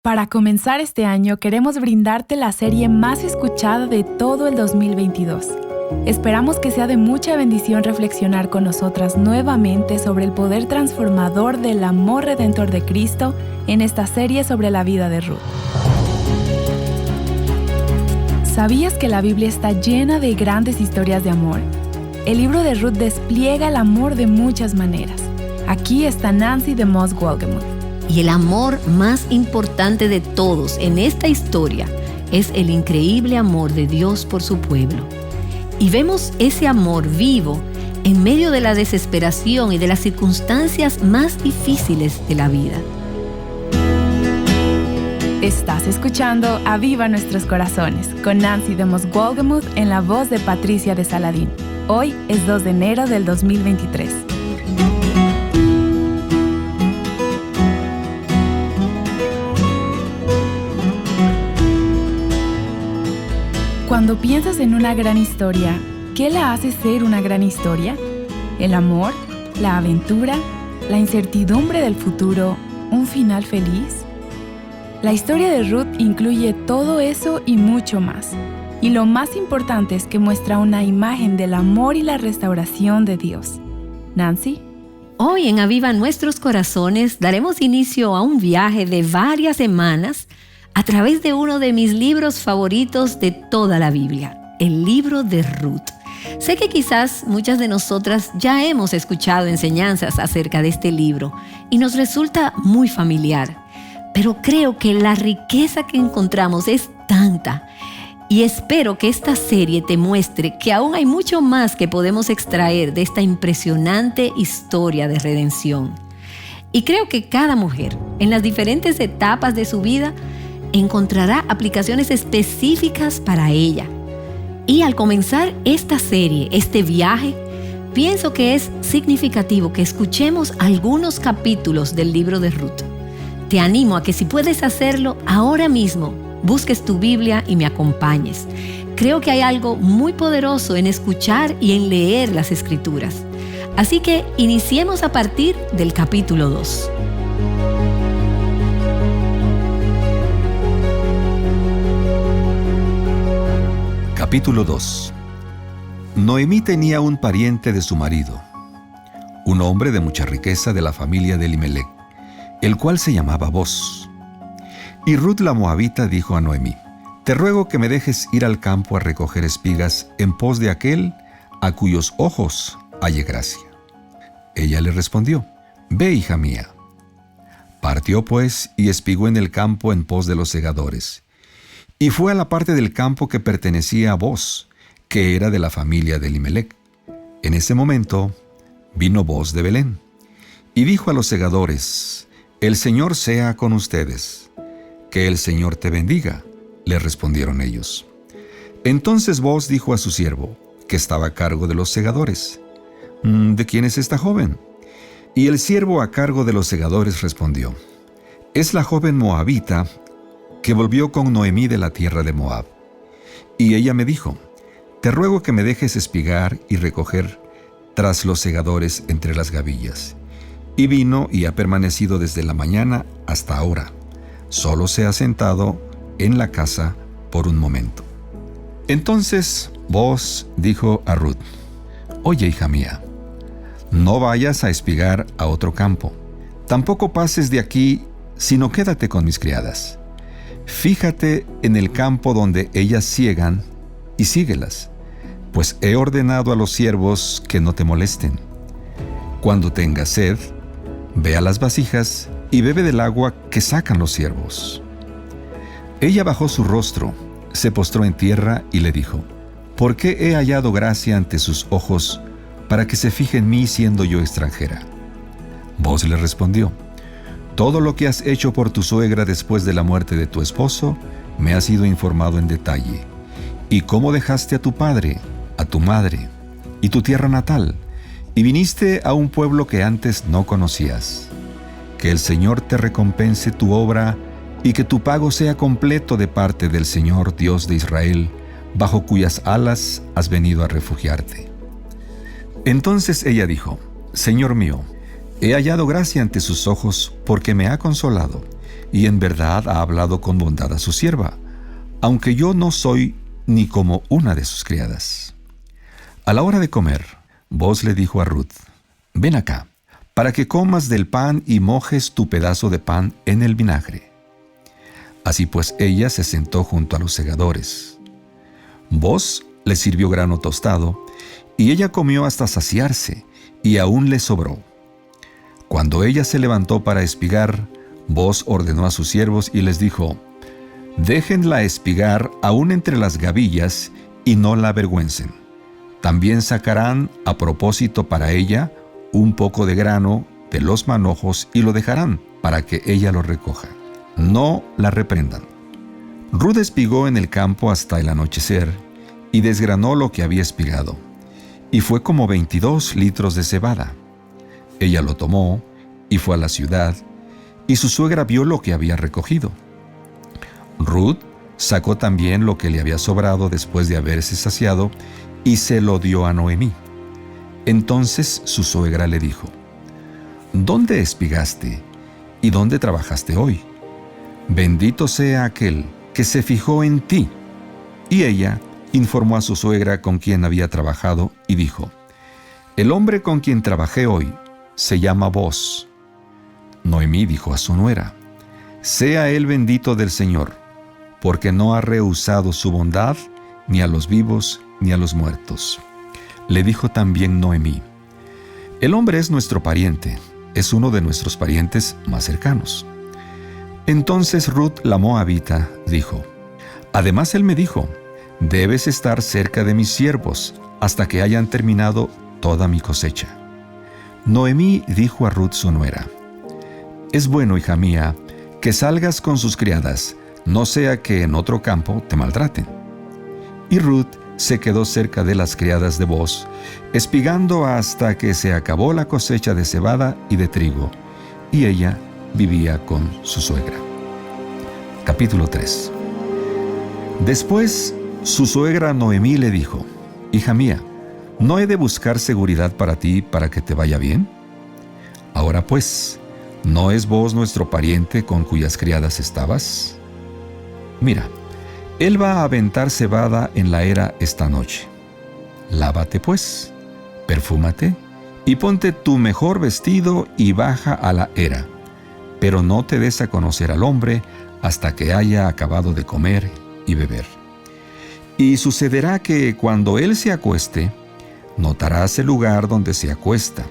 Para comenzar este año, queremos brindarte la serie más escuchada de todo el 2022. Esperamos que sea de mucha bendición reflexionar con nosotras nuevamente sobre el poder transformador del amor redentor de Cristo en esta serie sobre la vida de Ruth. ¿Sabías que la Biblia está llena de grandes historias de amor? El libro de Ruth despliega el amor de muchas maneras. Aquí está Nancy DeMoss Wolgemuth. Y el amor más importante de todos en esta historia es el increíble amor de Dios por su pueblo. Y vemos ese amor vivo en medio de la desesperación y de las circunstancias más difíciles de la vida. Estás escuchando Aviva Nuestros Corazones con Nancy DeMoss Wolgemuth en la voz de Patricia de Saladín. Hoy es 2 de enero del 2023. Cuando piensas en una gran historia, ¿qué la hace ser una gran historia? ¿El amor? ¿La aventura? ¿La incertidumbre del futuro? ¿Un final feliz? La historia de Ruth incluye todo eso y mucho más. Y lo más importante es que muestra una imagen del amor y la restauración de Dios. Nancy. Hoy en Aviva Nuestros Corazones daremos inicio a un viaje de varias semanas a través de uno de mis libros favoritos de toda la Biblia, el libro de Ruth. Sé que quizás muchas de nosotras ya hemos escuchado enseñanzas acerca de este libro y nos resulta muy familiar, pero creo que la riqueza que encontramos es tanta y espero que esta serie te muestre que aún hay mucho más que podemos extraer de esta impresionante historia de redención. Y creo que cada mujer, en las diferentes etapas de su vida, encontrará aplicaciones específicas para ella. Y al comenzar esta serie, este viaje, pienso que es significativo que escuchemos algunos capítulos del libro de Ruth. Te animo a que si puedes hacerlo ahora mismo, busques tu Biblia y me acompañes. Creo que hay algo muy poderoso en escuchar y en leer las Escrituras. Así que iniciemos a partir del capítulo 2. Capítulo 2. Noemí tenía un pariente de su marido, un hombre de mucha riqueza de la familia de Elimelec, el cual se llamaba Boz. Y Ruth la moabita dijo a Noemí: «Te ruego que me dejes ir al campo a recoger espigas en pos de aquel a cuyos ojos halle gracia». Ella le respondió: «Ve, hija mía». Partió pues y espigó en el campo en pos de los segadores. Y fue a la parte del campo que pertenecía a Boz, que era de la familia de Elimelec. En ese momento vino Boz de Belén, y dijo a los segadores: «El Señor sea con ustedes». «Que el Señor te bendiga», le respondieron ellos. Entonces Boz dijo a su siervo, que estaba a cargo de los segadores: «¿De quién es esta joven?». Y el siervo a cargo de los segadores respondió: «Es la joven moabita que volvió con Noemí de la tierra de Moab. Y ella me dijo: te ruego que me dejes espigar y recoger tras los segadores entre las gavillas. Y vino y ha permanecido desde la mañana hasta ahora. Solo se ha sentado en la casa por un momento». Entonces Boz dijo a Ruth: «Oye, hija mía, no vayas a espigar a otro campo. Tampoco pases de aquí, sino quédate con mis criadas. Fíjate en el campo donde ellas siegan y síguelas, pues he ordenado a los siervos que no te molesten. Cuando tengas sed, ve a las vasijas y bebe del agua que sacan los siervos». Ella bajó su rostro, se postró en tierra y le dijo: «¿Por qué he hallado gracia ante sus ojos para que se fije en mí siendo yo extranjera?». Boz le respondió: «Todo lo que has hecho por tu suegra después de la muerte de tu esposo me ha sido informado en detalle. Y cómo dejaste a tu padre, a tu madre y tu tierra natal, y viniste a un pueblo que antes no conocías. Que el Señor te recompense tu obra y que tu pago sea completo de parte del Señor Dios de Israel, bajo cuyas alas has venido a refugiarte». Entonces ella dijo: «Señor mío, he hallado gracia ante sus ojos porque me ha consolado, y en verdad ha hablado con bondad a su sierva, aunque yo no soy ni como una de sus criadas. A la hora de comer, Booz le dijo a Ruth: ven acá, para que comas del pan y mojes tu pedazo de pan en el vinagre. Así pues ella se sentó junto a los segadores. Booz le sirvió grano tostado, y ella comió hasta saciarse, y aún le sobró. Cuando ella se levantó para espigar, Booz ordenó a sus siervos y les dijo: déjenla espigar aún entre las gavillas y no la avergüencen. También sacarán a propósito para ella un poco de grano de los manojos y lo dejarán para que ella lo recoja. No la reprendan. Ruth espigó en el campo hasta el anochecer y desgranó lo que había espigado, y fue como 22 litros de cebada. Ella lo tomó y fue a la ciudad, y su suegra vio lo que había recogido. Ruth sacó también lo que le había sobrado después de haberse saciado y se lo dio a Noemí. Entonces su suegra le dijo: ¿dónde espigaste y dónde trabajaste hoy? Bendito sea aquel que se fijó en ti. Y ella informó a su suegra con quien había trabajado y dijo: el hombre con quien trabajé hoy se llama Booz. Noemí dijo a su nuera: sea él bendito del Señor, porque no ha rehusado su bondad ni a los vivos ni a los muertos. Le dijo también Noemí: el hombre es nuestro pariente, es uno de nuestros parientes más cercanos. Entonces Ruth la moabita dijo: además él me dijo: debes estar cerca de mis siervos hasta que hayan terminado toda mi cosecha. Noemí dijo a Ruth su nuera: es bueno, hija mía, que salgas con sus criadas, no sea que en otro campo te maltraten. Y Ruth se quedó cerca de las criadas de Booz, espigando hasta que se acabó la cosecha de cebada y de trigo, y ella vivía con su suegra. Capítulo 3. Después su suegra Noemí le dijo: hija mía, ¿no he de buscar seguridad para ti para que te vaya bien? Ahora pues, ¿no es Booz nuestro pariente con cuyas criadas estabas? Mira, él va a aventar cebada en la era esta noche. Lávate pues, perfúmate, y ponte tu mejor vestido y baja a la era, pero no te des a conocer al hombre hasta que haya acabado de comer y beber. Y sucederá que cuando él se acueste, notarás el lugar donde se acuesta.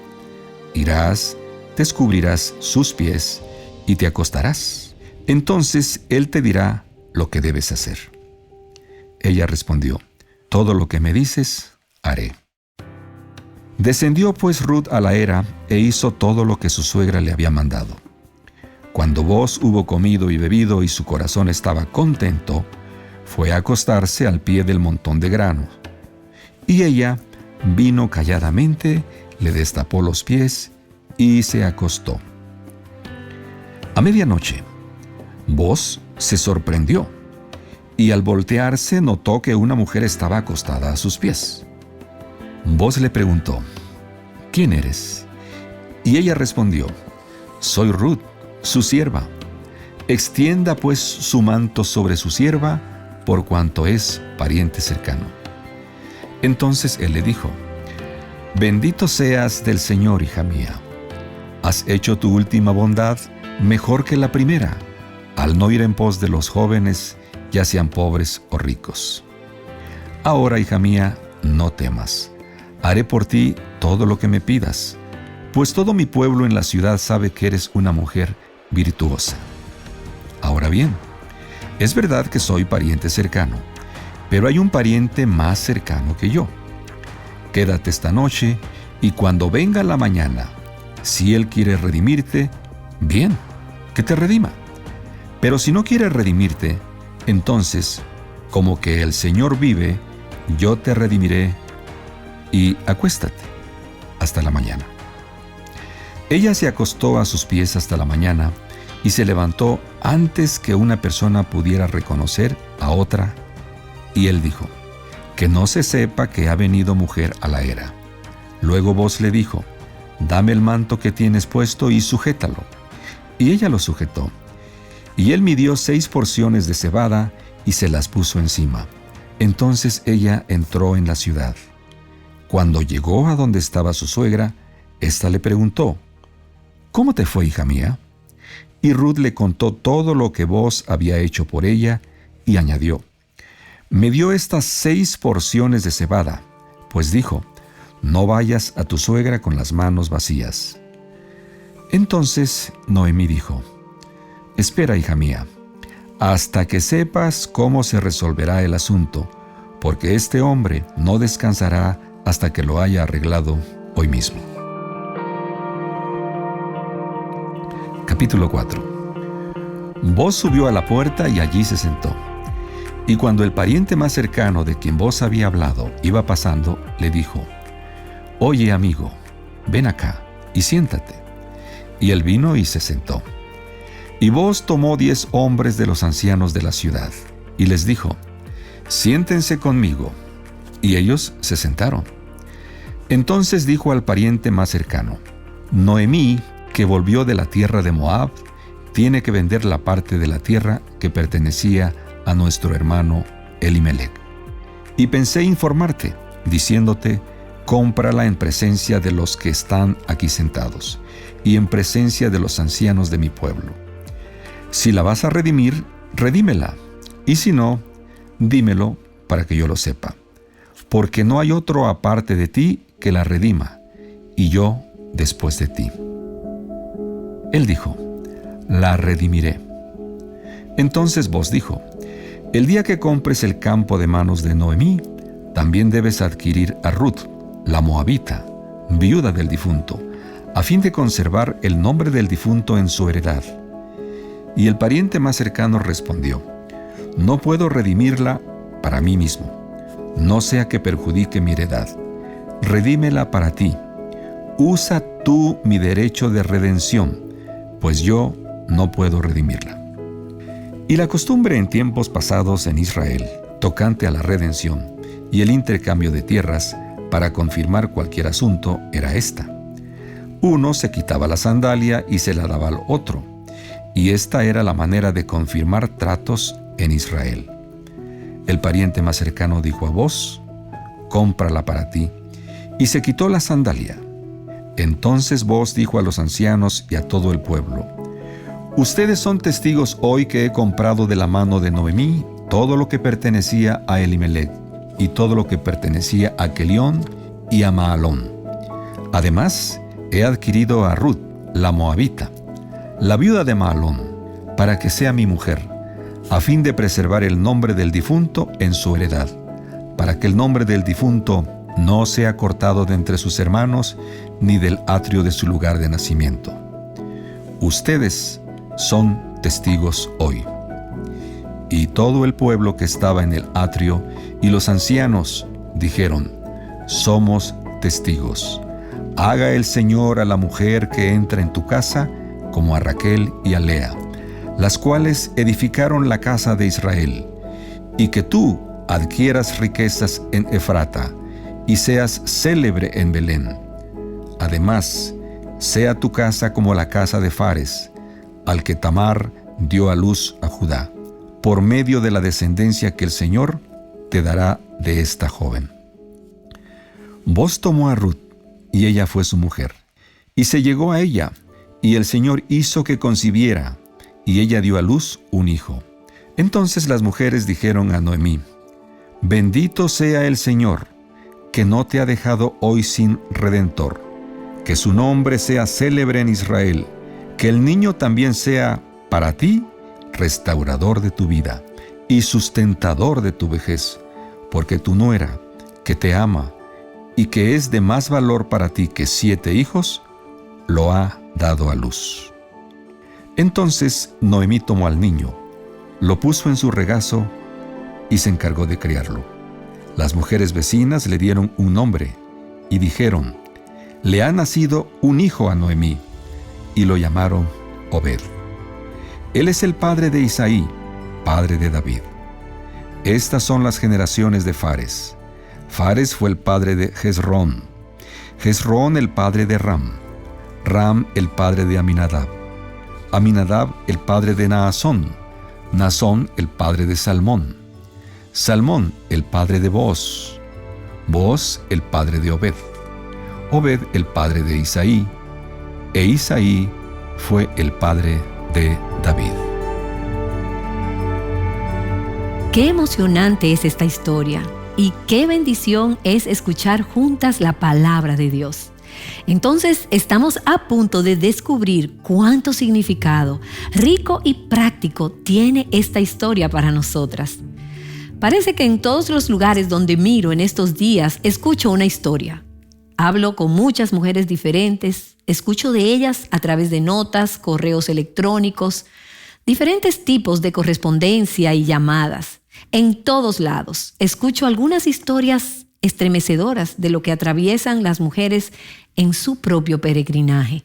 Irás, descubrirás sus pies y te acostarás. Entonces él te dirá lo que debes hacer. Ella respondió: todo lo que me dices, haré. Descendió pues Ruth a la era e hizo todo lo que su suegra le había mandado. Cuando Booz hubo comido y bebido y su corazón estaba contento, fue a acostarse al pie del montón de grano. Y ella vino calladamente, le destapó los pies y se acostó. A medianoche, Booz se sorprendió y al voltearse notó que una mujer estaba acostada a sus pies. Booz le preguntó: ¿quién eres? Y ella respondió: soy Ruth, su sierva. Extienda pues su manto sobre su sierva, por cuanto es pariente cercano. Entonces él le dijo: bendito seas del Señor, hija mía. Has hecho tu última bondad mejor que la primera, al no ir en pos de los jóvenes, ya sean pobres o ricos. Ahora, hija mía, no temas. Haré por ti todo lo que me pidas, pues todo mi pueblo en la ciudad sabe que eres una mujer virtuosa. Ahora bien, es verdad que soy pariente cercano, pero hay un pariente más cercano que yo. Quédate esta noche, y cuando venga la mañana, si él quiere redimirte, bien, que te redima. Pero si no quiere redimirte, entonces, como que el Señor vive, yo te redimiré, y acuéstate hasta la mañana. Ella se acostó a sus pies hasta la mañana, y se levantó antes que una persona pudiera reconocer a otra, y él dijo: que no se sepa que ha venido mujer a la era. Luego Booz le dijo: dame el manto que tienes puesto y sujétalo. Y ella lo sujetó. Y él midió 6 porciones de cebada y se las puso encima. Entonces ella entró en la ciudad. Cuando llegó a donde estaba su suegra, ésta le preguntó: ¿Cómo te fue, hija mía? Y Ruth le contó todo lo que Booz había hecho por ella y añadió: me dio estas 6 porciones de cebada, pues dijo: no vayas a tu suegra con las manos vacías. Entonces Noemí dijo: espera, hija mía, hasta que sepas cómo se resolverá el asunto, porque este hombre no descansará hasta que lo haya arreglado hoy mismo. Capítulo 4. Booz subió a la puerta y allí se sentó. Y cuando el pariente más cercano de quien Booz había hablado iba pasando, le dijo: oye, amigo, ven acá y siéntate. Y él vino y se sentó. Y Booz tomó 10 hombres de los ancianos de la ciudad y les dijo: siéntense conmigo. Y ellos se sentaron. Entonces dijo al pariente más cercano: Noemí, que volvió de la tierra de Moab, tiene que vender la parte de la tierra que pertenecía a nuestro hermano Elimelec. Y pensé informarte, diciéndote: cómprala en presencia de los que están aquí sentados, y en presencia de los ancianos de mi pueblo. Si la vas a redimir, redímela, y si no, dímelo para que yo lo sepa, porque no hay otro aparte de ti que la redima, y yo después de ti. Él dijo: la redimiré. Entonces Booz dijo: el día que compres el campo de manos de Noemí, también debes adquirir a Ruth, la moabita, viuda del difunto, a fin de conservar el nombre del difunto en su heredad. Y el pariente más cercano respondió: no puedo redimirla para mí mismo, no sea que perjudique mi heredad. Redímela para ti. Usa tú mi derecho de redención, pues yo no puedo redimirla. Y la costumbre en tiempos pasados en Israel, tocante a la redención y el intercambio de tierras para confirmar cualquier asunto, era esta: uno se quitaba la sandalia y se la daba al otro, y esta era la manera de confirmar tratos en Israel. El pariente más cercano dijo a Booz: cómprala para ti, y se quitó la sandalia. Entonces Booz dijo a los ancianos y a todo el pueblo: ustedes son testigos hoy que he comprado de la mano de Noemí todo lo que pertenecía a Elimelec y todo lo que pertenecía a Quelión y a Maalón. Además, he adquirido a Ruth, la moabita, la viuda de Maalón, para que sea mi mujer, a fin de preservar el nombre del difunto en su heredad, para que el nombre del difunto no sea cortado de entre sus hermanos, ni del atrio de su lugar de nacimiento. Ustedes son testigos hoy. Y todo el pueblo que estaba en el atrio y los ancianos dijeron: somos testigos. Haga el Señor a la mujer que entra en tu casa como a Raquel y a Lea, las cuales edificaron la casa de Israel, y que tú adquieras riquezas en Efrata y seas célebre en Belén. Además, sea tu casa como la casa de Fares, al que Tamar dio a luz a Judá, por medio de la descendencia que el Señor te dará de esta joven. Booz tomó a Ruth, y ella fue su mujer, y se llegó a ella, y el Señor hizo que concibiera, y ella dio a luz un hijo. Entonces las mujeres dijeron a Noemí: bendito sea el Señor, que no te ha dejado hoy sin redentor, que su nombre sea célebre en Israel, que el niño también sea para ti restaurador de tu vida y sustentador de tu vejez, porque tu nuera, que te ama y que es de más valor para ti que 7 hijos, lo ha dado a luz. Entonces Noemí tomó al niño, lo puso en su regazo y se encargó de criarlo. Las mujeres vecinas le dieron un nombre y dijeron: le ha nacido un hijo a Noemí, y lo llamaron Obed. Él es el padre de Isaí, padre de David. Estas son las generaciones de Fares. Fares fue el padre de Hezrón, Hezrón el padre de Ram, Ram el padre de Aminadab, Aminadab el padre de Naasón, Naasón el padre de Salmón, Salmón el padre de Booz, Booz el padre de Obed, Obed el padre de Isaí, e Isaí fue el padre de David. Qué emocionante es esta historia y qué bendición es escuchar juntas la palabra de Dios. Entonces estamos a punto de descubrir cuánto significado rico y práctico tiene esta historia para nosotras. Parece que en todos los lugares donde miro en estos días escucho una historia. Hablo con muchas mujeres diferentes, escucho de ellas a través de notas, correos electrónicos, diferentes tipos de correspondencia y llamadas. En todos lados escucho algunas historias estremecedoras de lo que atraviesan las mujeres en su propio peregrinaje.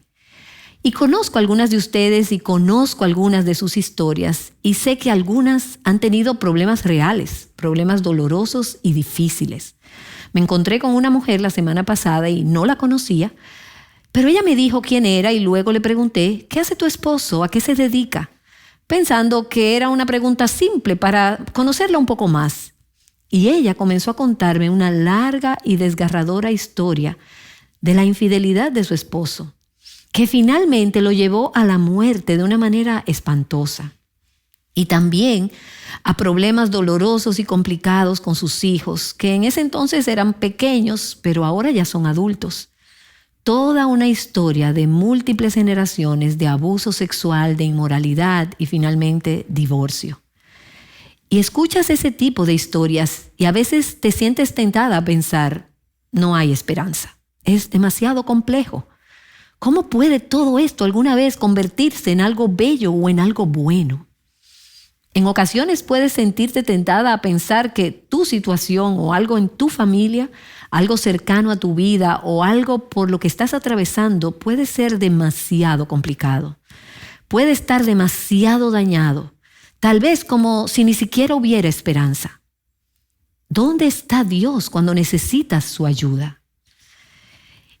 Y conozco algunas de ustedes y conozco algunas de sus historias y sé que algunas han tenido problemas reales, problemas dolorosos y difíciles. Me encontré con una mujer la semana pasada y no la conocía, pero ella me dijo quién era y luego le pregunté, ¿qué hace tu esposo? ¿A qué se dedica? Pensando que era una pregunta simple para conocerla un poco más. Y ella comenzó a contarme una larga y desgarradora historia de la infidelidad de su esposo, que finalmente lo llevó a la muerte de una manera espantosa. Y también a problemas dolorosos y complicados con sus hijos, que en ese entonces eran pequeños, pero ahora ya son adultos. Toda una historia de múltiples generaciones de abuso sexual, de inmoralidad y finalmente divorcio. Y escuchas ese tipo de historias y a veces te sientes tentada a pensar, no hay esperanza, es demasiado complejo. ¿Cómo puede todo esto alguna vez convertirse en algo bello o en algo bueno? En ocasiones puedes sentirte tentada a pensar que tu situación o algo en tu familia, algo cercano a tu vida o algo por lo que estás atravesando puede ser demasiado complicado. Puede estar demasiado dañado, tal vez como si ni siquiera hubiera esperanza. ¿Dónde está Dios cuando necesitas su ayuda?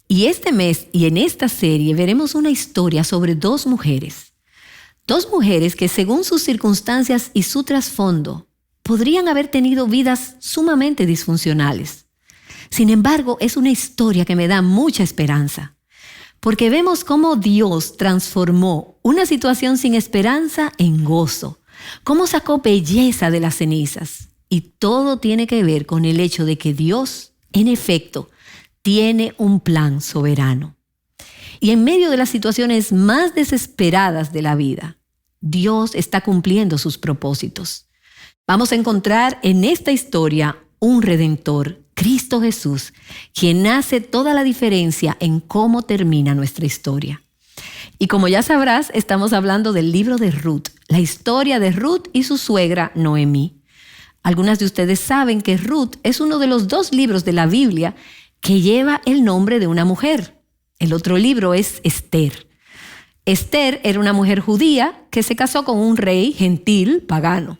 Y este mes y en esta serie veremos una historia sobre dos mujeres que según sus circunstancias y su trasfondo podrían haber tenido vidas sumamente disfuncionales. Sin embargo, es una historia que me da mucha esperanza, porque vemos cómo Dios transformó una situación sin esperanza en gozo, cómo sacó belleza de las cenizas. Y todo tiene que ver con el hecho de que Dios, en efecto, tiene un plan soberano. Y en medio de las situaciones más desesperadas de la vida, Dios está cumpliendo sus propósitos. Vamos a encontrar en esta historia un Redentor, Cristo Jesús, quien hace toda la diferencia en cómo termina nuestra historia. Y como ya sabrás, estamos hablando del libro de Ruth, la historia de Ruth y su suegra Noemí. Algunas de ustedes saben que Ruth es uno de los 2 libros de la Biblia que lleva el nombre de una mujer. El otro libro es Esther. Esther era una mujer judía que se casó con un rey gentil pagano.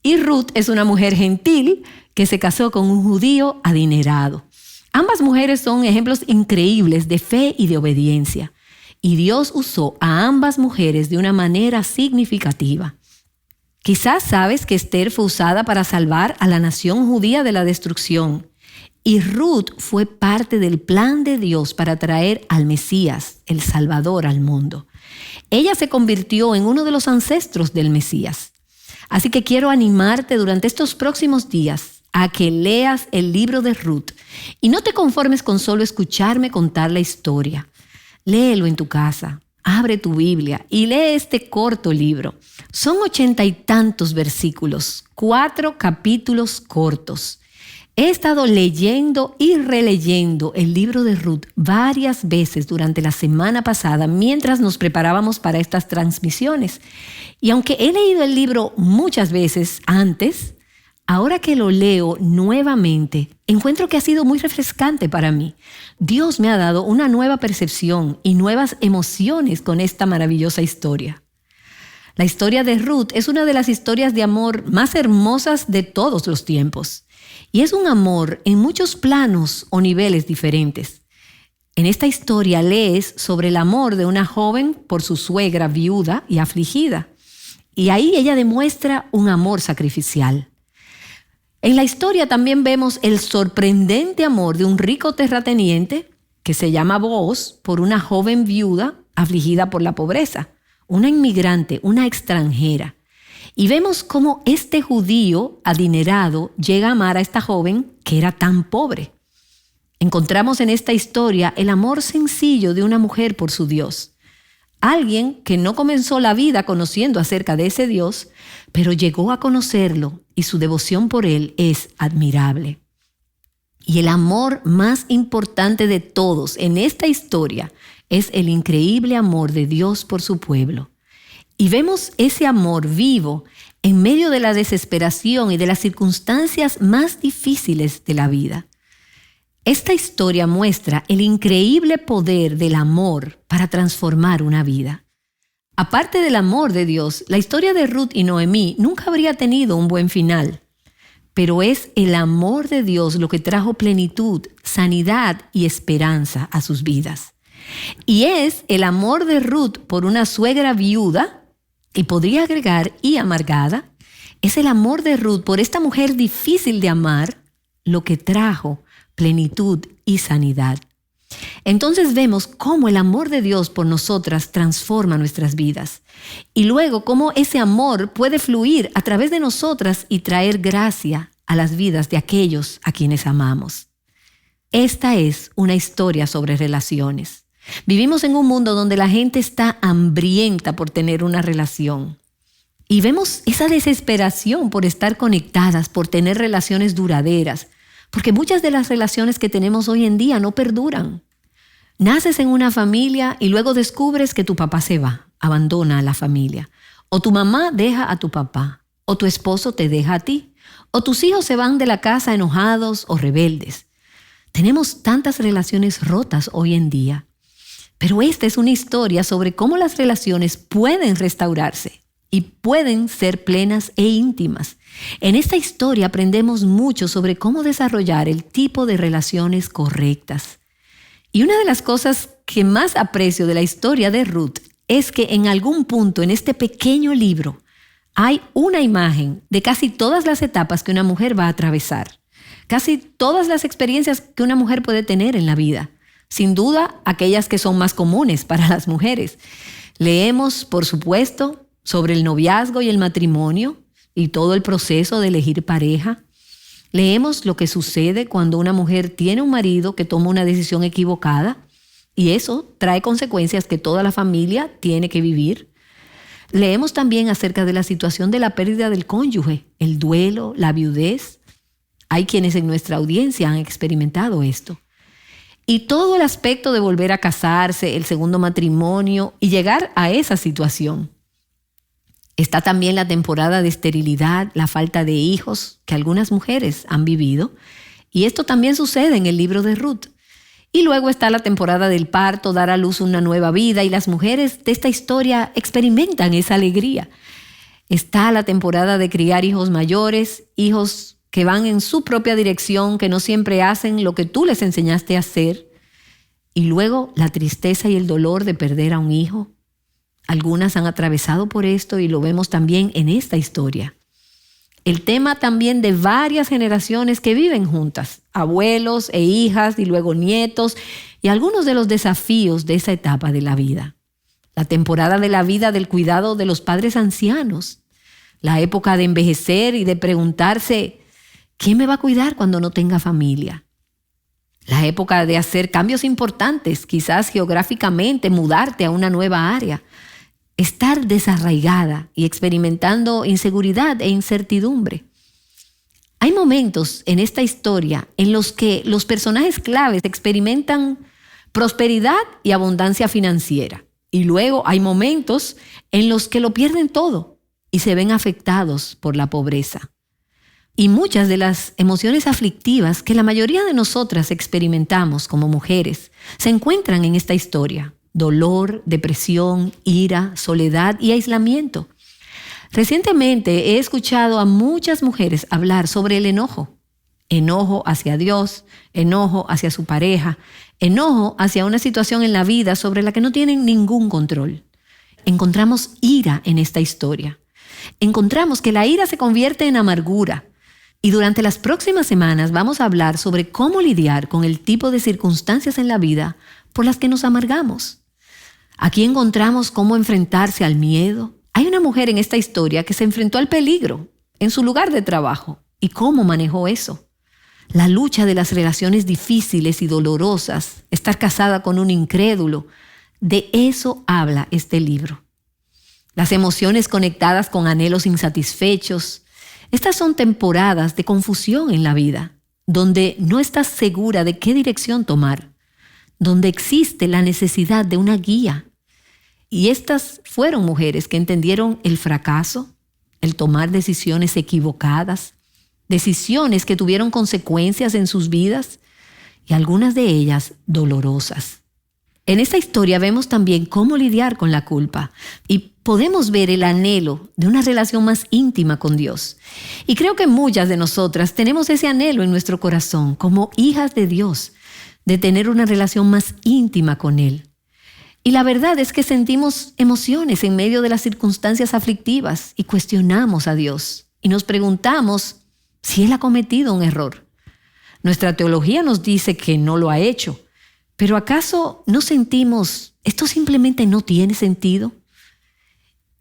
Y Ruth es una mujer gentil que se casó con un judío adinerado. Ambas mujeres son ejemplos increíbles de fe y de obediencia. Y Dios usó a ambas mujeres de una manera significativa. Quizás sabes que Esther fue usada para salvar a la nación judía de la destrucción. Y Ruth fue parte del plan de Dios para traer al Mesías, el Salvador, al mundo. Ella se convirtió en uno de los ancestros del Mesías. Así que quiero animarte durante estos próximos días a que leas el libro de Ruth y no te conformes con solo escucharme contar la historia. Léelo en tu casa, abre tu Biblia y lee este corto libro. Son 80 y tantos versículos, 4 capítulos cortos. He estado leyendo y releyendo el libro de Ruth varias veces durante la semana pasada mientras nos preparábamos para estas transmisiones. Y aunque he leído el libro muchas veces antes, ahora que lo leo nuevamente, encuentro que ha sido muy refrescante para mí. Dios me ha dado una nueva percepción y nuevas emociones con esta maravillosa historia. La historia de Ruth es una de las historias de amor más hermosas de todos los tiempos. Y es un amor en muchos planos o niveles diferentes. En esta historia lees sobre el amor de una joven por su suegra viuda y afligida. Y ahí ella demuestra un amor sacrificial. En la historia también vemos el sorprendente amor de un rico terrateniente que se llama Booz por una joven viuda afligida por la pobreza, una inmigrante, una extranjera. Y vemos cómo este judío adinerado llega a amar a esta joven que era tan pobre. Encontramos en esta historia el amor sencillo de una mujer por su Dios. Alguien que no comenzó la vida conociendo acerca de ese Dios, pero llegó a conocerlo y su devoción por él es admirable. Y el amor más importante de todos en esta historia es el increíble amor de Dios por su pueblo. Y vemos ese amor vivo en medio de la desesperación y de las circunstancias más difíciles de la vida. Esta historia muestra el increíble poder del amor para transformar una vida. Aparte del amor de Dios, la historia de Ruth y Noemí nunca habría tenido un buen final. Pero es el amor de Dios lo que trajo plenitud, sanidad y esperanza a sus vidas. Y es el amor de Ruth por una suegra viuda, y podría agregar y amargada, es el amor de Ruth por esta mujer difícil de amar, lo que trajo plenitud y sanidad. Entonces vemos cómo el amor de Dios por nosotras transforma nuestras vidas. Y luego cómo ese amor puede fluir a través de nosotras y traer gracia a las vidas de aquellos a quienes amamos. Esta es una historia sobre relaciones. Vivimos en un mundo donde la gente está hambrienta por tener una relación. Y vemos esa desesperación por estar conectadas, por tener relaciones duraderas. Porque muchas de las relaciones que tenemos hoy en día no perduran. Naces en una familia y luego descubres que tu papá se va, abandona a la familia. O tu mamá deja a tu papá. O tu esposo te deja a ti. O tus hijos se van de la casa enojados o rebeldes. Tenemos tantas relaciones rotas hoy en día. Pero esta es una historia sobre cómo las relaciones pueden restaurarse y pueden ser plenas e íntimas. En esta historia aprendemos mucho sobre cómo desarrollar el tipo de relaciones correctas. Y una de las cosas que más aprecio de la historia de Ruth es que en algún punto en este pequeño libro hay una imagen de casi todas las etapas que una mujer va a atravesar. Casi todas las experiencias que una mujer puede tener en la vida. Sin duda, aquellas que son más comunes para las mujeres. Leemos, por supuesto, sobre el noviazgo y el matrimonio y todo el proceso de elegir pareja. Leemos lo que sucede cuando una mujer tiene un marido que toma una decisión equivocada y eso trae consecuencias que toda la familia tiene que vivir. Leemos también acerca de la situación de la pérdida del cónyuge, el duelo, la viudez. Hay quienes en nuestra audiencia han experimentado esto. Y todo el aspecto de volver a casarse, el segundo matrimonio y llegar a esa situación. Está también la temporada de esterilidad, la falta de hijos que algunas mujeres han vivido. Y esto también sucede en el libro de Ruth. Y luego está la temporada del parto, dar a luz una nueva vida. Y las mujeres de esta historia experimentan esa alegría. Está la temporada de criar hijos mayores, hijos que van en su propia dirección, que no siempre hacen lo que tú les enseñaste a hacer. Y luego la tristeza y el dolor de perder a un hijo. Algunas han atravesado por esto y lo vemos también en esta historia. El tema también de varias generaciones que viven juntas, abuelos e hijas y luego nietos, y algunos de los desafíos de esa etapa de la vida. La temporada de la vida del cuidado de los padres ancianos, la época de envejecer y de preguntarse, ¿quién me va a cuidar cuando no tenga familia? La época de hacer cambios importantes, quizás geográficamente, mudarte a una nueva área. Estar desarraigada y experimentando inseguridad e incertidumbre. Hay momentos en esta historia en los que los personajes claves experimentan prosperidad y abundancia financiera. Y luego hay momentos en los que lo pierden todo y se ven afectados por la pobreza. Y muchas de las emociones aflictivas que la mayoría de nosotras experimentamos como mujeres se encuentran en esta historia. Dolor, depresión, ira, soledad y aislamiento. Recientemente he escuchado a muchas mujeres hablar sobre el enojo. Enojo hacia Dios, enojo hacia su pareja, enojo hacia una situación en la vida sobre la que no tienen ningún control. Encontramos ira en esta historia. Encontramos que la ira se convierte en amargura. Y durante las próximas semanas vamos a hablar sobre cómo lidiar con el tipo de circunstancias en la vida por las que nos amargamos. Aquí encontramos cómo enfrentarse al miedo. Hay una mujer en esta historia que se enfrentó al peligro en su lugar de trabajo. ¿Y cómo manejó eso? La lucha de las relaciones difíciles y dolorosas, estar casada con un incrédulo, de eso habla este libro. Las emociones conectadas con anhelos insatisfechos. Estas son temporadas de confusión en la vida, donde no estás segura de qué dirección tomar, donde existe la necesidad de una guía. Y estas fueron mujeres que entendieron el fracaso, el tomar decisiones equivocadas, decisiones que tuvieron consecuencias en sus vidas y algunas de ellas dolorosas. En esta historia vemos también cómo lidiar con la culpa y podemos ver el anhelo de una relación más íntima con Dios. Y creo que muchas de nosotras tenemos ese anhelo en nuestro corazón como hijas de Dios, de tener una relación más íntima con Él. Y la verdad es que sentimos emociones en medio de las circunstancias aflictivas y cuestionamos a Dios y nos preguntamos si Él ha cometido un error. Nuestra teología nos dice que no lo ha hecho, pero ¿acaso no sentimos esto simplemente no tiene sentido?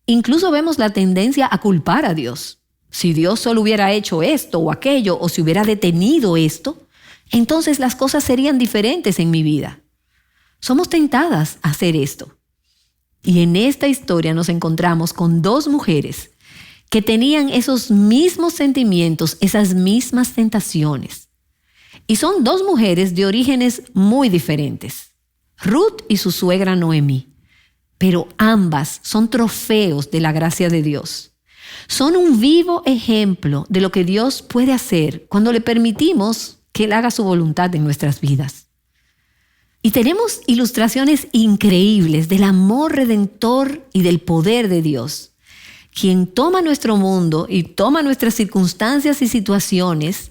Incluso vemos la tendencia a culpar a Dios. Si Dios solo hubiera hecho esto o aquello, o si hubiera detenido esto, entonces las cosas serían diferentes en mi vida. Somos tentadas a hacer esto. Y en esta historia nos encontramos con dos mujeres que tenían esos mismos sentimientos, esas mismas tentaciones. Y son dos mujeres de orígenes muy diferentes, Ruth y su suegra Noemí. Pero ambas son trofeos de la gracia de Dios. Son un vivo ejemplo de lo que Dios puede hacer cuando le permitimos que Él haga su voluntad en nuestras vidas. Y tenemos ilustraciones increíbles del amor redentor y del poder de Dios, quien toma nuestro mundo y toma nuestras circunstancias y situaciones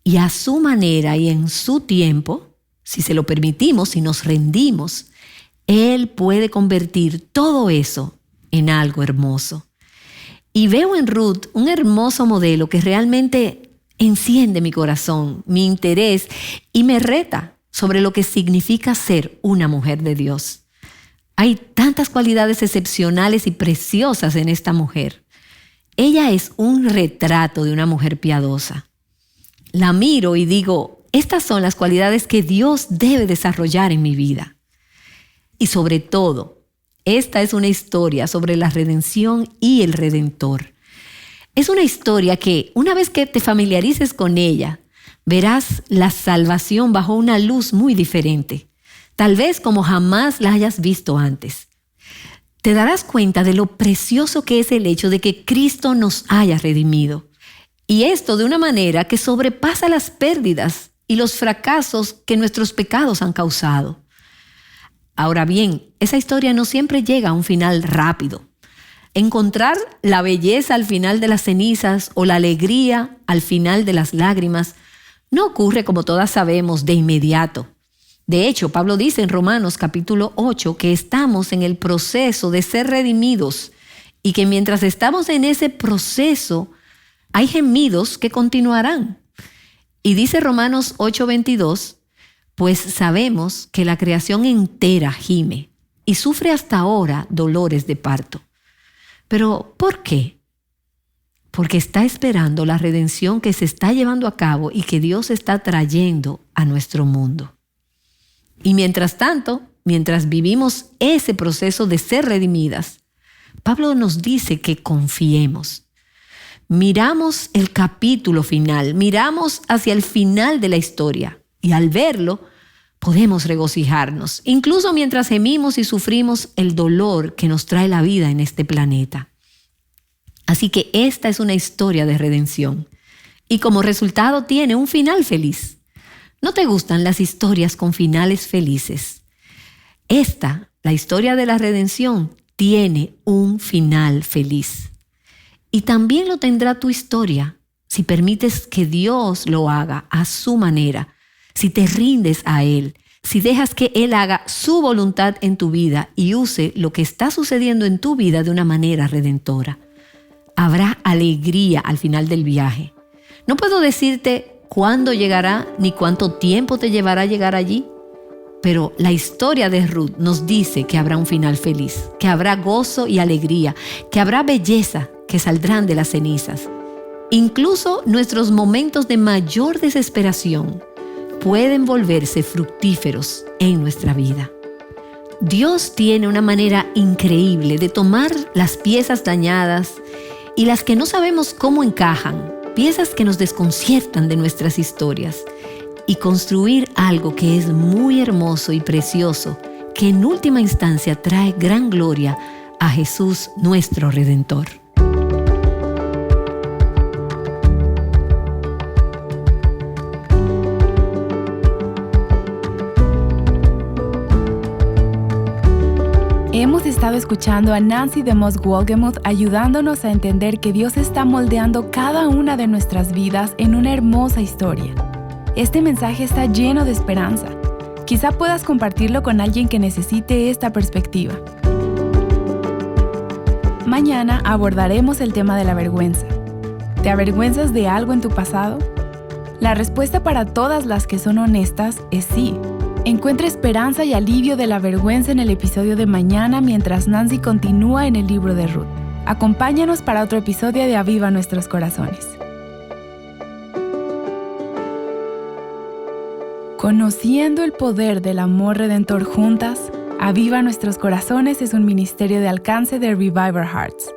y a su manera y en su tiempo, si se lo permitimos, si nos rendimos, Él puede convertir todo eso en algo hermoso. Y veo en Ruth un hermoso modelo que realmente enciende mi corazón, mi interés y me reta sobre lo que significa ser una mujer de Dios. Hay tantas cualidades excepcionales y preciosas en esta mujer. Ella es un retrato de una mujer piadosa. La miro y digo, estas son las cualidades que Dios debe desarrollar en mi vida. Y sobre todo, esta es una historia sobre la redención y el Redentor. Es una historia que, una vez que te familiarices con ella, verás la salvación bajo una luz muy diferente, tal vez como jamás la hayas visto antes. Te darás cuenta de lo precioso que es el hecho de que Cristo nos haya redimido. Y esto de una manera que sobrepasa las pérdidas y los fracasos que nuestros pecados han causado. Ahora bien, esa historia no siempre llega a un final rápido. Encontrar la belleza al final de las cenizas o la alegría al final de las lágrimas no ocurre, como todas sabemos, de inmediato. De hecho, Pablo dice en Romanos capítulo 8 que estamos en el proceso de ser redimidos y que mientras estamos en ese proceso hay gemidos que continuarán. Y dice Romanos 8:22, pues sabemos que la creación entera gime y sufre hasta ahora dolores de parto. Pero, ¿por qué? Porque está esperando la redención que se está llevando a cabo y que Dios está trayendo a nuestro mundo. Y mientras tanto, mientras vivimos ese proceso de ser redimidas, Pablo nos dice que confiemos. Miramos el capítulo final, miramos hacia el final de la historia y al verlo podemos regocijarnos, incluso mientras gemimos y sufrimos el dolor que nos trae la vida en este planeta. Así que esta es una historia de redención y como resultado tiene un final feliz. ¿No te gustan las historias con finales felices? Esta, la historia de la redención, tiene un final feliz. Y también lo tendrá tu historia si permites que Dios lo haga a su manera, si te rindes a Él, si dejas que Él haga su voluntad en tu vida y use lo que está sucediendo en tu vida de una manera redentora. Habrá alegría al final del viaje. No puedo decirte cuándo llegará ni cuánto tiempo te llevará a llegar allí, pero la historia de Ruth nos dice que habrá un final feliz, que habrá gozo y alegría, que habrá belleza que saldrán de las cenizas. Incluso nuestros momentos de mayor desesperación pueden volverse fructíferos en nuestra vida. Dios tiene una manera increíble de tomar las piezas dañadas y las que no sabemos cómo encajan, piezas que nos desconciertan de nuestras historias, y construir algo que es muy hermoso y precioso, que en última instancia trae gran gloria a Jesús nuestro Redentor. Hemos estado escuchando a Nancy DeMoss Wolgemuth ayudándonos a entender que Dios está moldeando cada una de nuestras vidas en una hermosa historia. Este mensaje está lleno de esperanza. Quizá puedas compartirlo con alguien que necesite esta perspectiva. Mañana abordaremos el tema de la vergüenza. ¿Te avergüenzas de algo en tu pasado? La respuesta para todas las que son honestas es sí. Encuentra esperanza y alivio de la vergüenza en el episodio de mañana mientras Nancy continúa en el libro de Ruth. Acompáñanos para otro episodio de Aviva Nuestros Corazones. Conociendo el poder del amor redentor juntas, Aviva Nuestros Corazones es un ministerio de alcance de Revival Hearts.